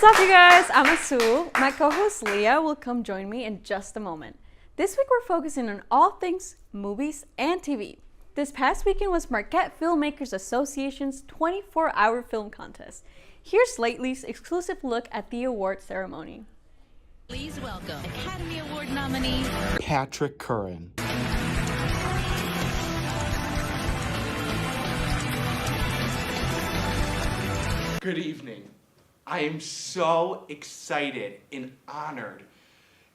What's up, you guys? I'm Asu. My co-host Leah will come join me in just a moment. This week we're focusing on all things movies and TV. This past weekend was Marquette Filmmakers Association's 24-hour film contest. Here's Lately's exclusive look at the award ceremony. Please welcome Academy Award nominee Patrick Curran. Good evening. I am so excited and honored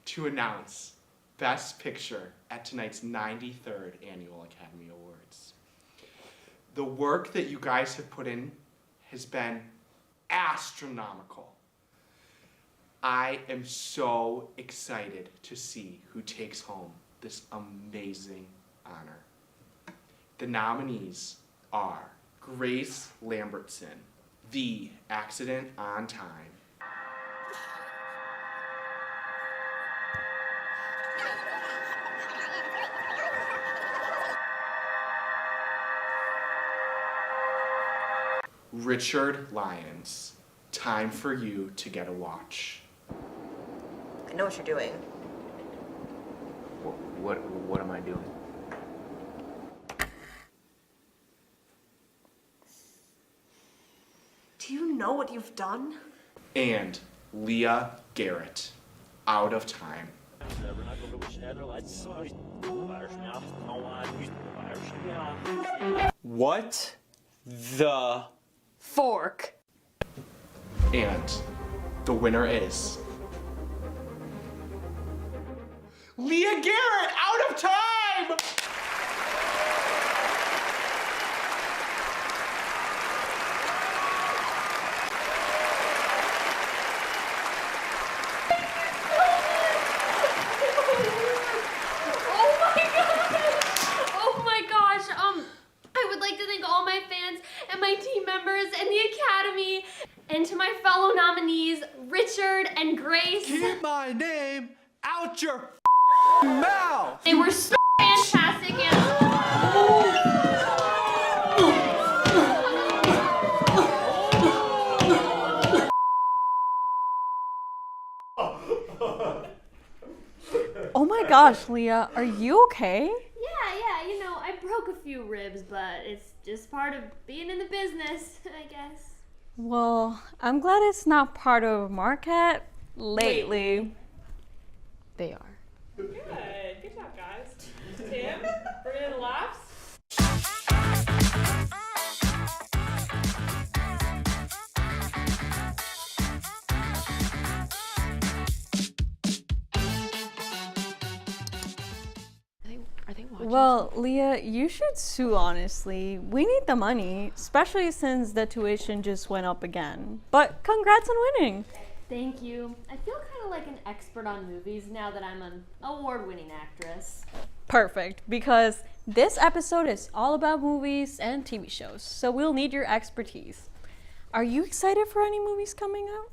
to announce Best Picture at tonight's 93rd Annual Academy Awards. The work that you guys have put in has been astronomical. I am so excited to see who takes home this amazing honor. The nominees are Grace Lambertson, The Accident on Time, Richard Lyons, Time for You to Get a Watch. I know what you're doing. What am I doing? Do you know what you've done? And Leah Garrett, Out of Time. What the Fork. And the winner is Leah Garrett, Out of Time! Oh my gosh, I would like to thank all my fans and my team members and the Academy, and to my fellow nominees, Richard and Grace. Keep my name out your mouth! They were so fantastic and... Oh my gosh, Leah, are you okay? Yeah, you know, I broke a few ribs, but it's just part of being in the business, I guess. Well, I'm glad it's not part of Marquette Lately. They are. Good job, guys. Tim, bring in the laughs. Are they watching? Well, Leah, you should sue, honestly. We need the money, especially since the tuition just went up again. But congrats on winning. Thank you. I feel kind of like an expert on movies now that I'm an award-winning actress. Perfect, because this episode is all about movies and TV shows, so we'll need your expertise. Are you excited for any movies coming out?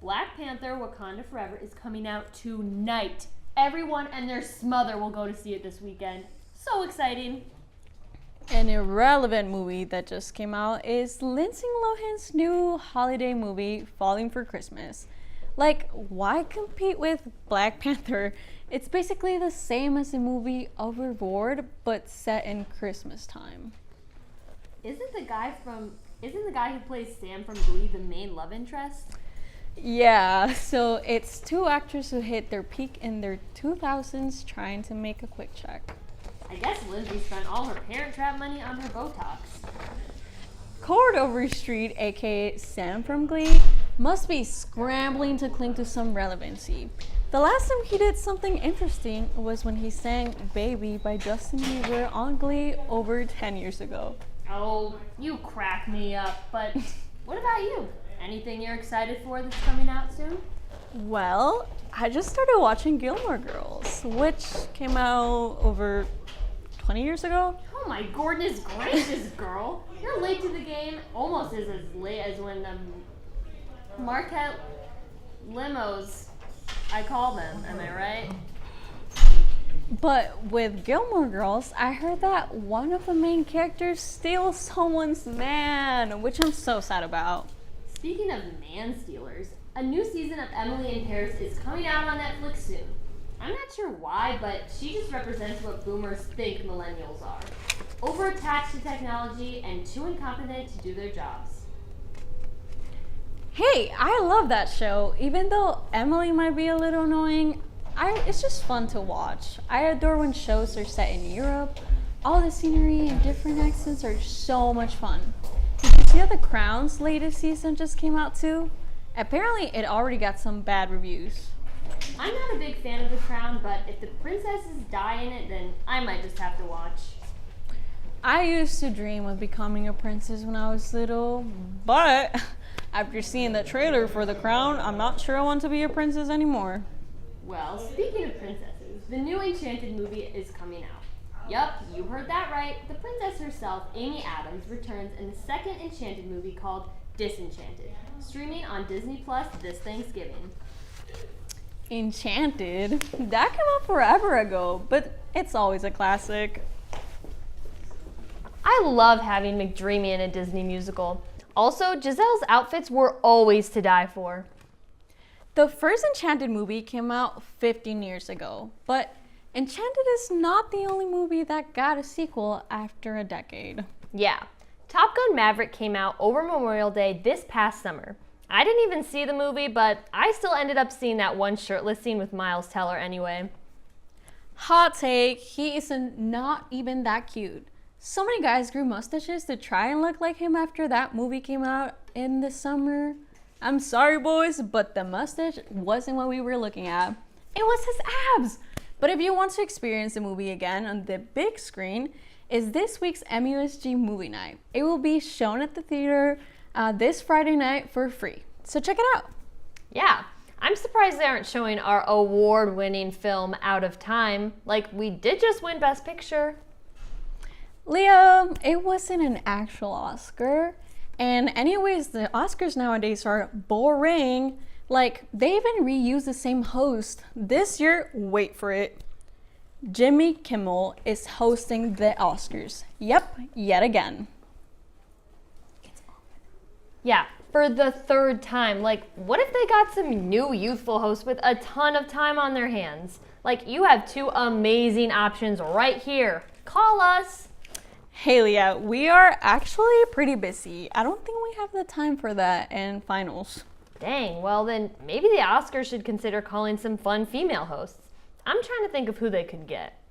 Black Panther Wakanda Forever is coming out tonight. Everyone and their smother will go to see it this weekend. So exciting. An irrelevant movie that just came out is Lindsay Lohan's new holiday movie, Falling for Christmas. Like, why compete with Black Panther? It's basically the same as the movie Overboard, but set in Christmas time. Isn't the guy who plays Sam from Glee the main love interest? Yeah, so it's two actors who hit their peak in their 2000s trying to make a quick check. I guess Lindsay spent all her Parent Trap money on her Botox. Cord Overstreet, aka Sam from Glee, must be scrambling to cling to some relevancy. The last time he did something interesting was when he sang Baby by Justin Bieber on Glee over 10 years ago. Oh, you crack me up, but what about you? Anything you're excited for that's coming out soon? Well, I just started watching Gilmore Girls, which came out over 20 years ago. Oh my goodness gracious, girl. You're late to the game, almost as late as when Marquette limos, I call them, am I right? But with Gilmore Girls, I heard that one of the main characters steals someone's man, which I'm so sad about. Speaking of man stealers, A new season of Emily in Paris is coming out on Netflix soon. I'm not sure why, but she just represents what boomers think millennials are. Over-attached to technology and too incompetent to do their jobs. Hey, I love that show. Even though Emily might be a little annoying, it's just fun to watch. I adore when shows are set in Europe. All the scenery and different accents are so much fun. Did you see that The Crown's latest season just came out too? Apparently, it already got some bad reviews. I'm not a big fan of The Crown, but if the princesses die in it, then I might just have to watch. I used to dream of becoming a princess when I was little, but after seeing the trailer for The Crown, I'm not sure I want to be a princess anymore. Well, speaking of princesses, the new Enchanted movie is coming out. Yup, you heard that right. The princess herself, Amy Adams, returns in the second Enchanted movie called Disenchanted, streaming on Disney Plus this Thanksgiving. Enchanted? That came out forever ago, but it's always a classic. I love having McDreamy in a Disney musical. Also, Giselle's outfits were always to die for. The first Enchanted movie came out 15 years ago, but Enchanted is not the only movie that got a sequel after a decade. Yeah, Top Gun Maverick came out over Memorial Day this past summer. I didn't even see the movie, but I still ended up seeing that one shirtless scene with Miles Teller anyway. Hot take, he isn't not even that cute. So many guys grew mustaches to try and look like him after that movie came out in the summer. I'm sorry, boys, but the mustache wasn't what we were looking at. It was his abs. But if you want to experience the movie again on the big screen, is this week's MUSG movie night. It will be shown at the theater this Friday night for free. So check it out. Yeah, I'm surprised they aren't showing our award-winning film Out of Time. Like, we did just win Best Picture. Leah, it wasn't an actual Oscar. And anyways, the Oscars nowadays are boring. Like, they even reuse the same host. This year, wait for it, Jimmy Kimmel is hosting the Oscars. Yep, yet again. Yeah, for the third time. Like, what if they got some new youthful hosts with a ton of time on their hands? Like, you have two amazing options right here. Call us. Hey Leah, we are actually pretty busy. I don't think we have the time for that in finals. Dang, well then maybe the Oscars should consider calling some fun female hosts. I'm trying to think of who they could get.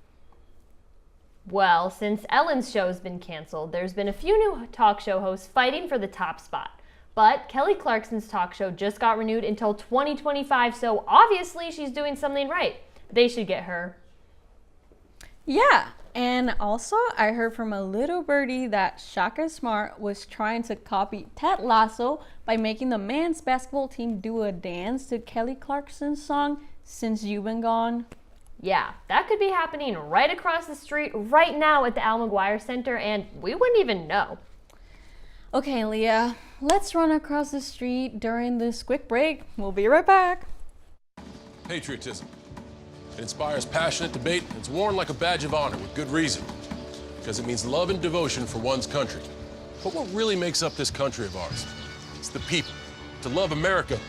Well, since Ellen's show has been canceled, there's been a few new talk show hosts fighting for the top spot. But Kelly Clarkson's talk show just got renewed until 2025, so obviously she's doing something right. They should get her. Yeah, and also I heard from a little birdie that Shaka Smart was trying to copy Ted Lasso by making the men's basketball team do a dance to Kelly Clarkson's song, Since You've Been Gone. Yeah, that could be happening right across the street right now at the Al McGuire Center, and we wouldn't even know. Okay, Leah, let's run across the street during this quick break. We'll be right back. Patriotism. It inspires passionate debate. It's worn like a badge of honor with good reason, because it means love and devotion for one's country. But what really makes up this country of ours? It's the people. To love America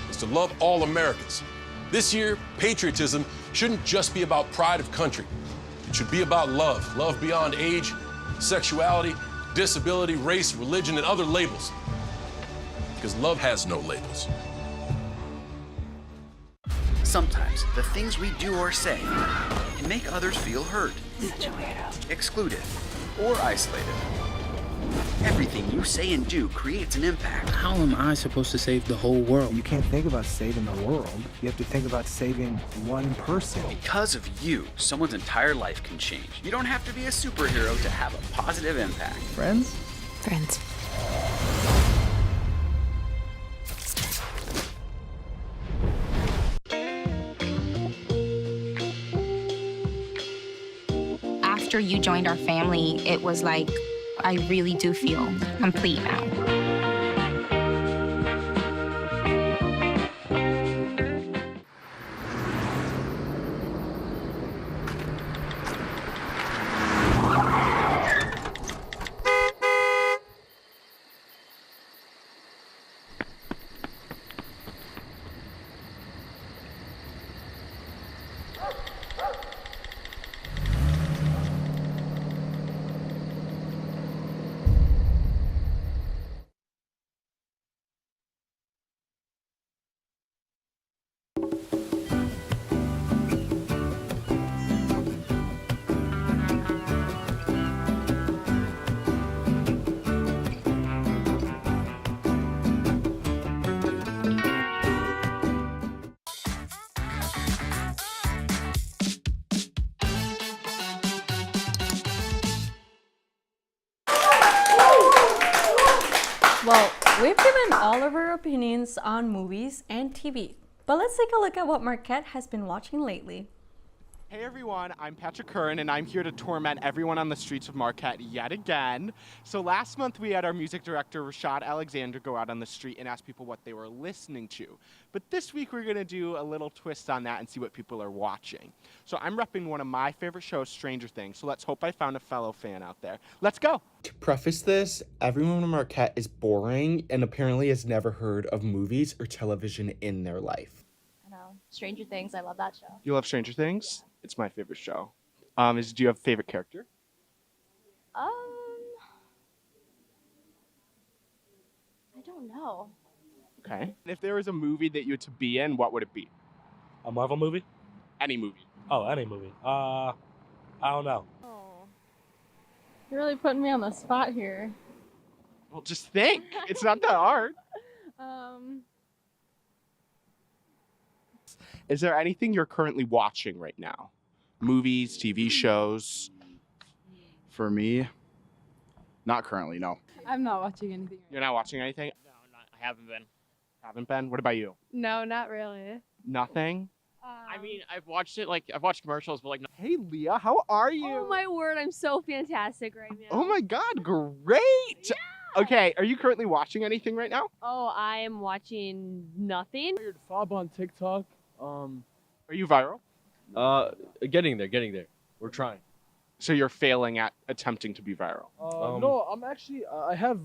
is to love all Americans. This year, patriotism shouldn't just be about pride of country. It should be about love. Love beyond age, sexuality, disability, race, religion, and other labels. Because love has no labels. Sometimes the things we do or say can make others feel hurt, excluded, or isolated. Everything you say and do creates an impact. How am I supposed to save the whole world? You can't think about saving the world. You have to think about saving one person. Because of you, someone's entire life can change. You don't have to be a superhero to have a positive impact. Friends? Friends. After you joined our family, it was like, I really do feel complete now. Well, we've given all of our opinions on movies and TV, but let's take a look at what Marquette has been watching lately. Hey everyone, I'm Patrick Curran and I'm here to torment everyone on the streets of Marquette yet again. So last month we had our music director Rashad Alexander go out on the street and ask people what they were listening to. But this week we're gonna do a little twist on that and see what people are watching. So I'm repping one of my favorite shows, Stranger Things, so let's hope I found a fellow fan out there. Let's go! To preface this, everyone in Marquette is boring and apparently has never heard of movies or television in their life. I know. Stranger Things, I love that show. You love Stranger Things? It's my favorite show. Do you have a favorite character? I don't know. Okay. If there was a movie that you had to be in, what would it be? A Marvel movie? Any movie. Oh, any movie. I don't know. Oh. You're really putting me on the spot here. Well, just think. It's not that hard. Is there anything you're currently watching right now? Movies, TV shows? For me, not currently, no. I'm not watching anything. You're not watching anything? No, I haven't been. Haven't been? What about you? No, not really. Nothing? I mean, I've watched commercials, but like. Hey, Leah, how are you? Oh my word, I'm so fantastic right now. Oh my God, great! Yeah! Okay, are you currently watching anything right now? Oh, I am watching nothing. Fob on TikTok. Are you viral? Getting there. We're trying. So you're failing at attempting to be viral? No, I'm actually. I have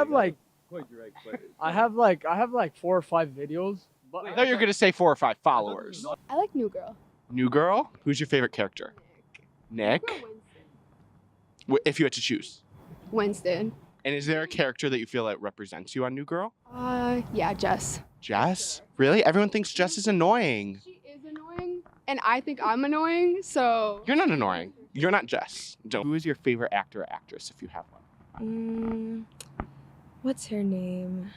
like. Quite direct, but I have like 4 or 5 videos. But I thought you were gonna say 4 or 5 followers. I like New Girl. New Girl? Who's your favorite character? Nick? If you had to choose. Winston. And is there a character that you feel that represents you on New Girl? Yeah, Jess. Jess? Really? Everyone thinks Jess is annoying. She is annoying, and I think I'm annoying, so... You're not annoying. You're not Jess. Who is your favorite actor or actress, if you have one? What's her name?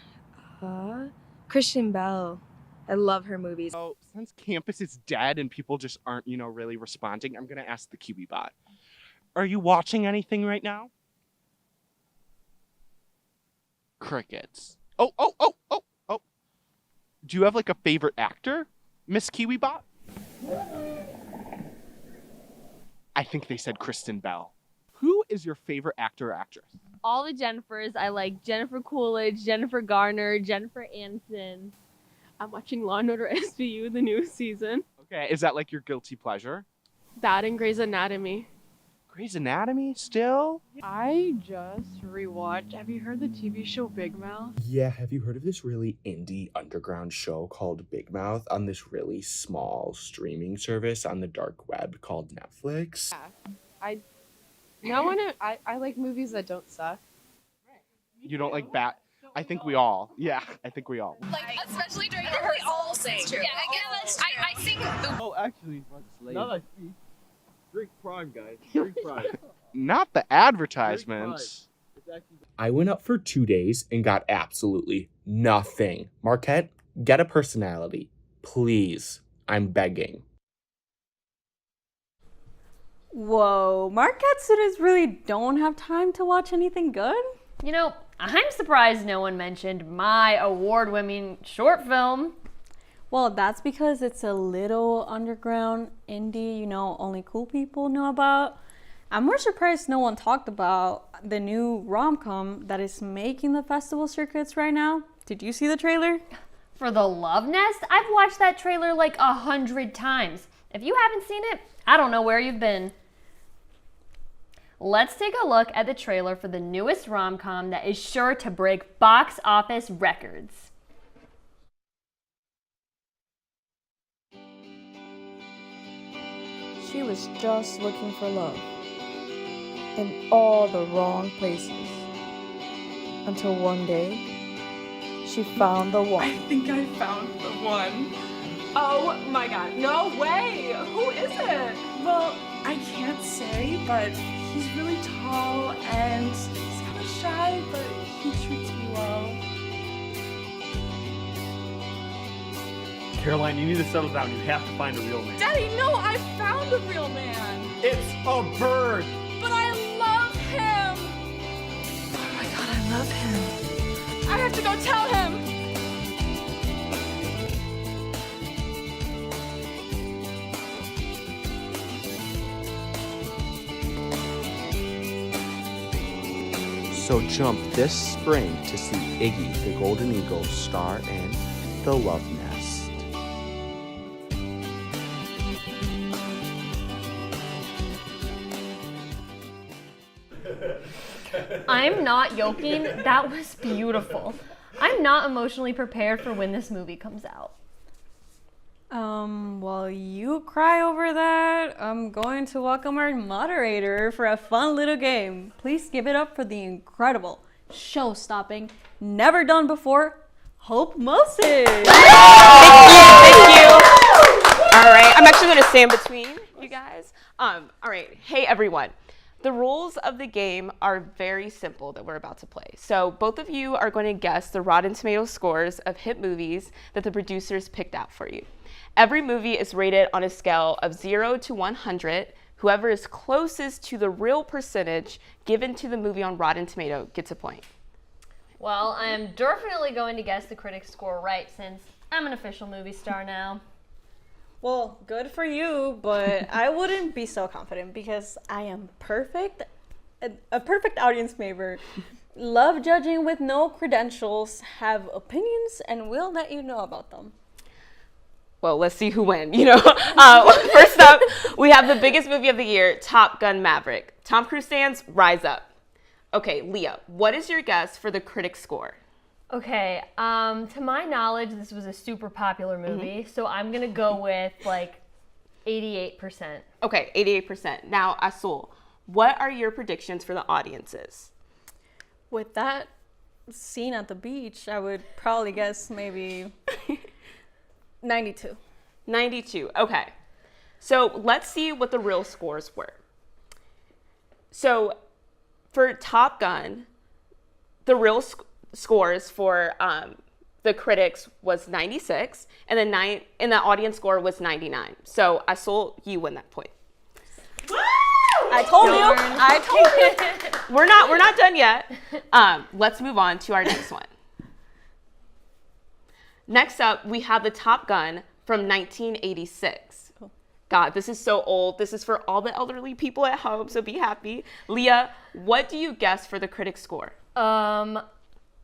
Christian Bell. I love her movies. So, since campus is dead and people just aren't, really responding, I'm gonna ask the QB bot. Are you watching anything right now? Crickets. Oh. Do you have like a favorite actor, Miss KiwiBot? I think they said Kristen Bell. Who is your favorite actor or actress? All the Jennifers. I like Jennifer Coolidge, Jennifer Garner, Jennifer Aniston. I'm watching Law & Order SVU, the new season. Okay, is that like your guilty pleasure? That and Grey's Anatomy. Grey's Anatomy still? I just rewatched. Have you heard the TV show Big Mouth? Yeah, have you heard of this really indie underground show called Big Mouth on this really small streaming service on the dark web called Netflix? Yeah. I like movies that don't suck. You don't like Bat? I think we all. Yeah, I think we all. Like, especially during rehearsal. We all sing. Yeah, I guess I sing the... Oh, actually, now that I speak, drink Prime, guys. Drink Prime. Not the advertisements. I went up for 2 days and got absolutely nothing. Marquette, get a personality. Please. I'm begging. Whoa, Marquette students really don't have time to watch anything good? You know, I'm surprised no one mentioned my award-winning short film. Well, that's because it's a little underground indie, only cool people know about. I'm more surprised no one talked about the new rom-com that is making the festival circuits right now. Did you see the trailer? For The Love Nest? I've watched that trailer like 100 times. If you haven't seen it, I don't know where you've been. Let's take a look at the trailer for the newest rom-com that is sure to break box office records. She was just looking for love in all the wrong places. Until one day, she found the one. I think I found the one. Oh my God, no way! Who is it? Well, I can't say, but he's really tall and he's kind of shy, but he treats me well. Caroline, you need to settle down. You have to find a real man. Daddy, no, I found a real man. It's a bird. But I love him. Oh my God, I love him. gotta tell him. So jump this spring to see Iggy the Golden Eagle star in The Love Nest. I'm not joking. That was beautiful. I'm not emotionally prepared for when this movie comes out. While you cry over that, I'm going to welcome our moderator for a fun little game. Please give it up for the incredible, show-stopping, never done before, Hope Moses. Thank you. All right, I'm actually going to stand between you guys. All right, hey everyone. The rules of the game are very simple that we're about to play. So both of you are going to guess the Rotten Tomatoes scores of hit movies that the producers picked out for you. Every movie is rated on a scale of 0 to 100. Whoever is closest to the real percentage given to the movie on Rotten Tomatoes gets a point. Well, I'm definitely going to guess the critics score right since I'm an official movie star now. Well, good for you, but I wouldn't be so confident because I am perfect, a perfect audience member. Love judging with no credentials, have opinions, and will let you know about them. Well, let's see who wins. First up, we have the biggest movie of the year, Top Gun Maverick. Tom Cruise stands, rise up. Okay, Leah, what is your guess for the critic score? Okay, to my knowledge, this was a super popular movie, so I'm gonna go with like 88%. Okay, 88%. Now, Asul, what are your predictions for the audiences? With that scene at the beach, I would probably guess maybe 92. 92, okay. So let's see what the real scores were. So for Top Gun, the real scores for the critics was 96, and the audience score was 99. So Asul, you win that point. Woo! I told you. We're not done yet. Let's move on to our next one. Next up, we have the Top Gun from 1986. God, this is so old. This is for all the elderly people at home, so be happy. Leah, what do you guess for the critic score?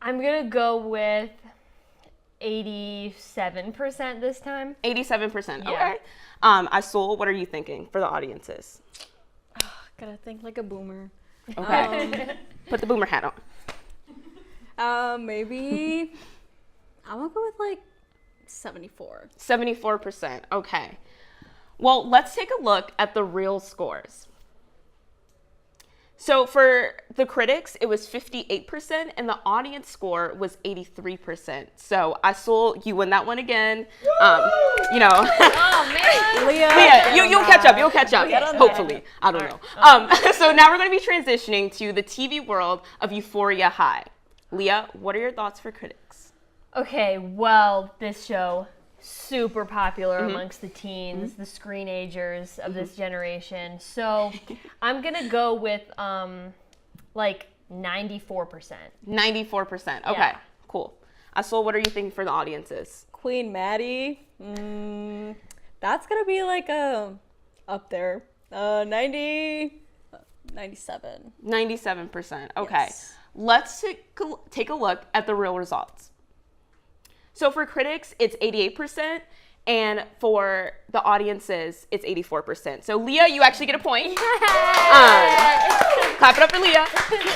I'm gonna go with 87% this time. 87%, Yeah. okay. Asul, what are you thinking for the audiences? Gotta think like a boomer. Okay. Put the boomer hat on. Maybe I'm gonna go with like 74. 74%, okay. Well, let's take a look at the real scores. So for the critics, it was 58%, and the audience score was 83%. So Asul, you win that one again. Oh man, Leah, you'll catch up. You'll catch up. Okay. Hopefully, I don't know. So now we're going to be transitioning to the TV world of Euphoria High. Leah, what are your thoughts for critics? Okay, well, this show super popular amongst the teens, the screenagers of this generation. So I'm gonna go with like 94%. 94%. Okay, Yeah. cool. Asul, what are you thinking for the audiences? Queen Maddie, that's gonna be like up there. 90, 97. 97%. Okay. Yes. Let's take a look at the real results. So for critics, it's 88%, and for the audiences, it's 84%. So Leah, you actually get a point. Clap it up for Leah.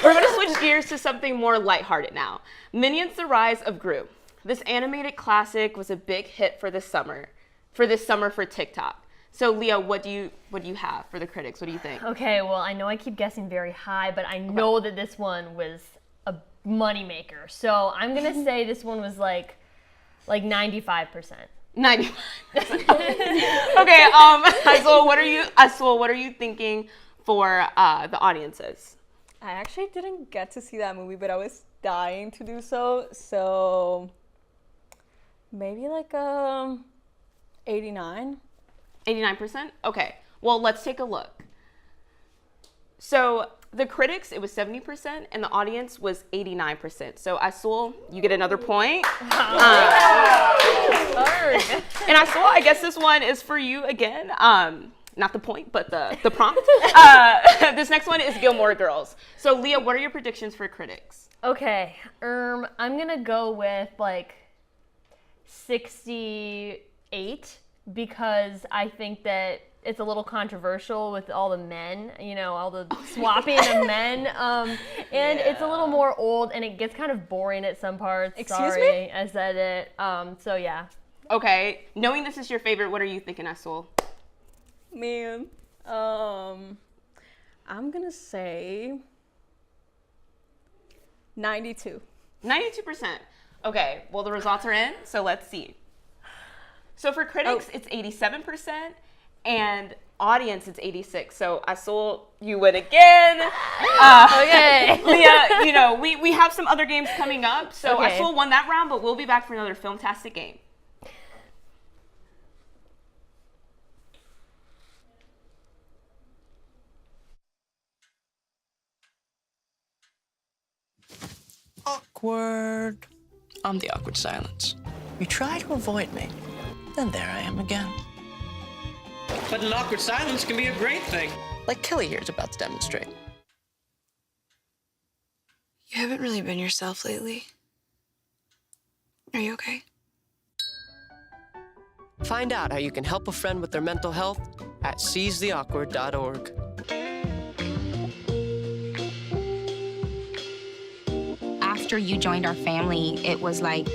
We're going to switch gears to something more lighthearted now. Minions: The Rise of Gru. This animated classic was a big hit for this summer for TikTok. So Leah, what do you have for the critics? What do you think? Okay, well, I know I keep guessing very high, but I know that this one was a moneymaker. So I'm gonna say this one was like 95%. 95%. Okay, Asul, what are you thinking for the audiences? I actually didn't get to see that movie, but I was dying to do so. So maybe like 89. 89%? Okay. Well, let's take a look. So the critics, it was 70%, and the audience was 89%. So Asul, you get another point. And Asul, I guess this one is for you again. Not the point, but the prompt. This next one is Gilmore Girls. So Leah, what are your predictions for critics? Okay, I'm gonna go with like 68 because I think that it's a little controversial with all the men, all the swapping of men, and it's a little more old and it gets kind of boring at some parts. Excuse me? I said it. So yeah. Okay, knowing this is your favorite, what are you thinking, Asul? Man, I'm gonna say 92. 92%. Okay, well the results are in, so let's see. So for critics, it's 87%, and audience, it's 86%. So Asul, you win again. Okay. Leah, we have some other games coming up, so Okay. Asul won that round, but we'll be back for another Filmtastic game. Awkward. I'm the awkward silence. You try to avoid me, then there I am again. But an awkward silence can be a great thing. Like Kelly here is about to demonstrate. You haven't really been yourself lately. Are you okay? Find out how you can help a friend with their mental health at seizetheawkward.org. After you joined our family, it was like,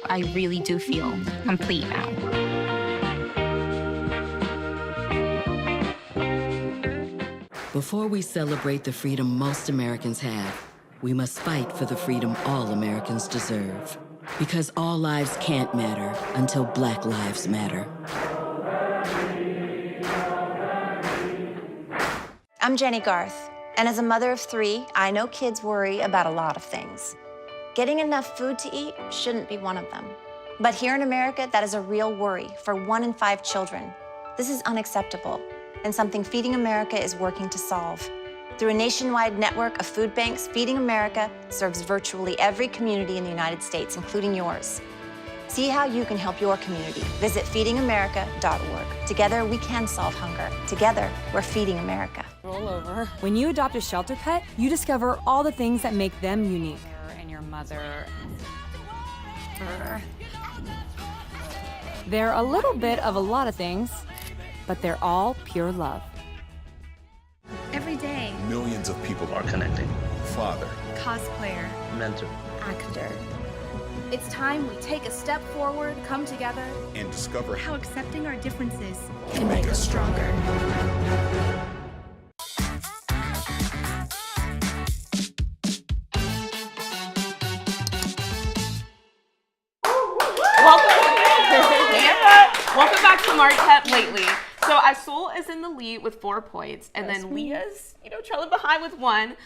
I really do feel complete now. Before we celebrate the freedom most Americans have, we must fight for the freedom all Americans deserve. Because all lives can't matter until Black lives matter. I'm Jenny Garth, and as a mother of 3, I know kids worry about a lot of things. Getting enough food to eat shouldn't be one of them. But here in America, that is a real worry for 1 in 5 children. This is unacceptable, and something Feeding America is working to solve. Through a nationwide network of food banks, Feeding America serves virtually every community in the United States, including yours. See how you can help your community. Visit feedingamerica.org. Together, we can solve hunger. Together, we're Feeding America. Roll over. When you adopt a shelter pet, you discover all the things that make them unique. And your mother. They're a little bit of a lot of things, but they're all pure love. Every day, Millions of people are connecting. Father, cosplayer, mentor, actor. It's time we take a step forward, come together, and discover how accepting our differences can make us stronger. Welcome back to Marquette Lately. So Asul is in the lead with 4 points, and then Leah's, trailing behind with 1.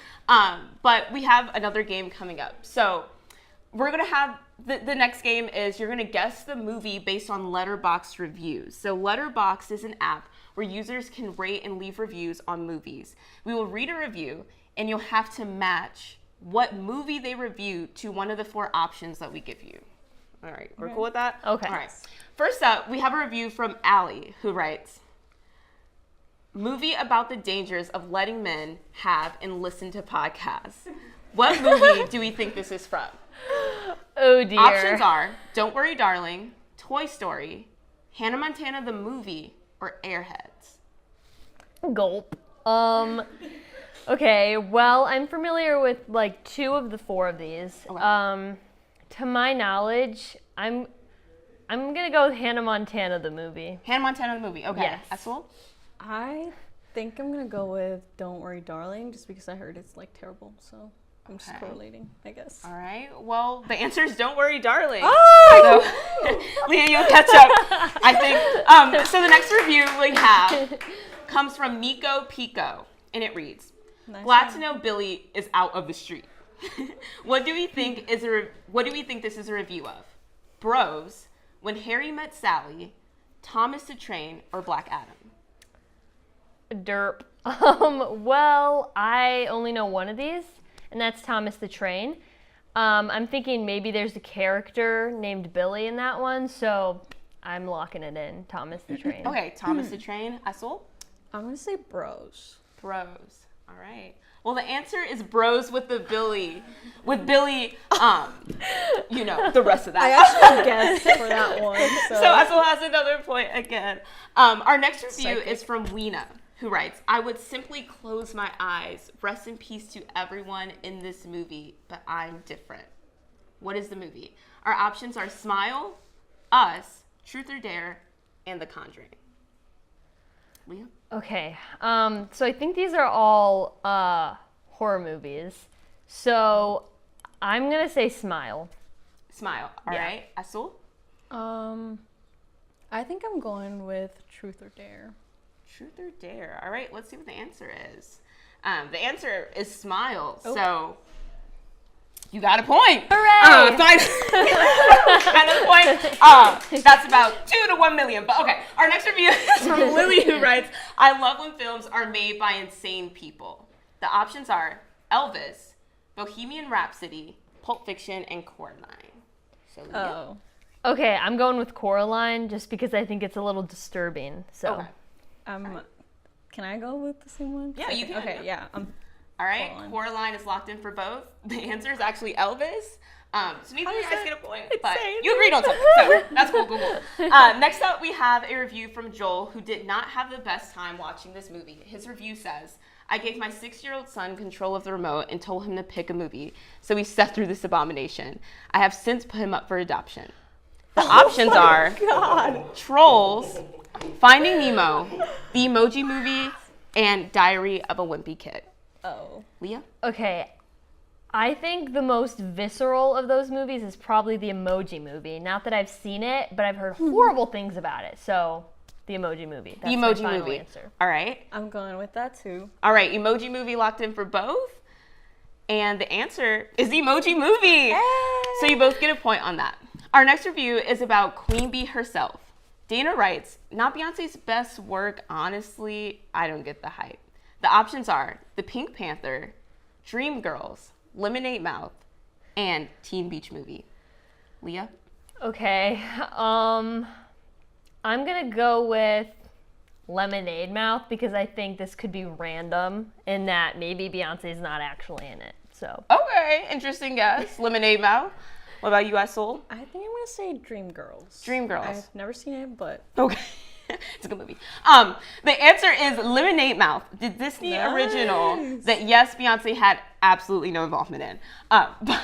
But we have another game coming up. So we're gonna have the next game is you're gonna guess the movie based on Letterboxd reviews. So Letterboxd is an app where users can rate and leave reviews on movies. We will read a review, and you'll have to match what movie they review to one of the 4 options that we give you. All right, we're cool with that? Okay. All right. First up, we have a review from Allie, who writes, movie about the dangers of letting men have and listen to podcasts. What movie do we think this is from? Oh dear. Options are Don't Worry Darling, Toy Story, Hannah Montana the movie, or Airheads. Gulp. Okay, well, I'm familiar with like 2 of the 4 of these. Okay. To my knowledge, I'm gonna go with Hannah Montana the movie. Hannah Montana the movie. Okay. Yes. Asul? I think I'm gonna go with Don't Worry Darling, just because I heard it's like terrible, so I'm just correlating, I guess. All right. Well, the answer is Don't Worry Darling. Oh! So, Leah, you'll catch up, I think. So the next review we have comes from Nico Pico, and it reads, glad to know Billy is out of the street. What do we think this is a review of? Bros, When Harry Met Sally, Thomas the Train, or Black Adam? Derp. Well, I only know one of these, and that's Thomas the Train. I'm thinking maybe there's a character named Billy in that one, so I'm locking it in, Thomas the Train. Okay, Thomas the Train. Asul? I'm gonna say Bros. Bros. All right. Well, the answer is Bros with the Billy. With Billy, you know, the rest of that. I actually guessed for that one. So Asul has another point again. Our next review is from Weena, who writes, I would simply close my eyes. Rest in peace to everyone in this movie, but I'm different. What is the movie? Our options are Smile, Us, Truth or Dare, and The Conjuring. Leah? Okay, so I think these are all horror movies. So I'm gonna say Smile. Smile. All right. Asul? I think I'm going with Truth or Dare. Truth or Dare. All right, let's see what the answer is. The answer is Smile. So you got a point. Hooray! Got a point. That's about 2 to 1 million. But okay, our next review is from Lily, who writes, I love when films are made by insane people. The options are Elvis, Bohemian Rhapsody, Pulp Fiction, and Coraline. So, Leah? Okay, I'm going with Coraline just because I think it's a little disturbing. So, Can I go with the same one? Yeah, you can. Okay, yeah. All right, Coraline is locked in for both. The answer is actually Elvis. So neither of you guys get a point, but you agreed on something, so that's cool. Next up, we have a review from Joel, who did not have the best time watching this movie. His review says, I gave my 6-year-old son control of the remote and told him to pick a movie, so he sat through this abomination. I have since put him up for adoption. The options are Trolls, Finding Nemo, The Emoji Movie, and Diary of a Wimpy Kid. Leah? Okay, I think the most visceral of those movies is probably the Emoji Movie. Not that I've seen it, but I've heard horrible things about it. So, the Emoji Movie. That's The my Emoji final Movie. answer. All right. I'm going with that too. All right, Emoji Movie locked in for both. And the answer is the Emoji Movie. So you both get a point on that. Our next review is about Queen Bee herself. Dana writes, not Beyonce's best work, honestly, I don't get the hype. The options are The Pink Panther, Dreamgirls, Lemonade Mouth, and Teen Beach Movie. Leah? Okay, I'm gonna go with Lemonade Mouth because I think this could be random in that maybe Beyonce's not actually in it. So. Okay, interesting guess. Lemonade Mouth. What about you, Asul? I think I'm gonna say Dreamgirls. Dreamgirls. I've never seen it, but okay. It's a good movie. The answer is Lemonade Mouth, the Disney original that, yes, Beyonce had absolutely no involvement in. But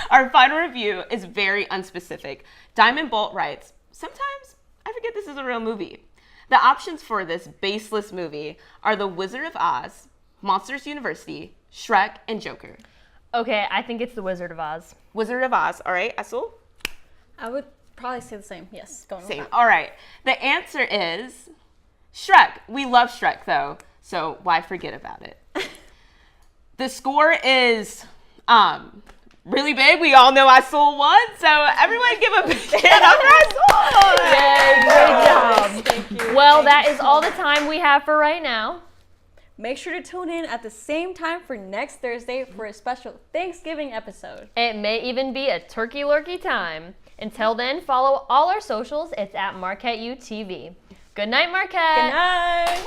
our final review is very unspecific. Diamond Bolt writes, sometimes I forget this is a real movie. The options for this baseless movie are The Wizard of Oz, Monsters University, Shrek, and Joker. Okay, I think it's The Wizard of Oz. Wizard of Oz. All right, Asul? I would probably say the same. Yes, going same. with that. All right. The answer is Shrek. We love Shrek, though, so why forget about it? The score is really big. We all know Asul won, so everyone give a big hand up for Asul. Yay, great job. Thank you. Well, that is all the time we have for right now. Make sure to tune in at the same time for next Thursday for a special Thanksgiving episode. It may even be a turkey lurkey time. Until then, follow all our socials. It's at Marquette UTV. Good night, Marquette. Good night.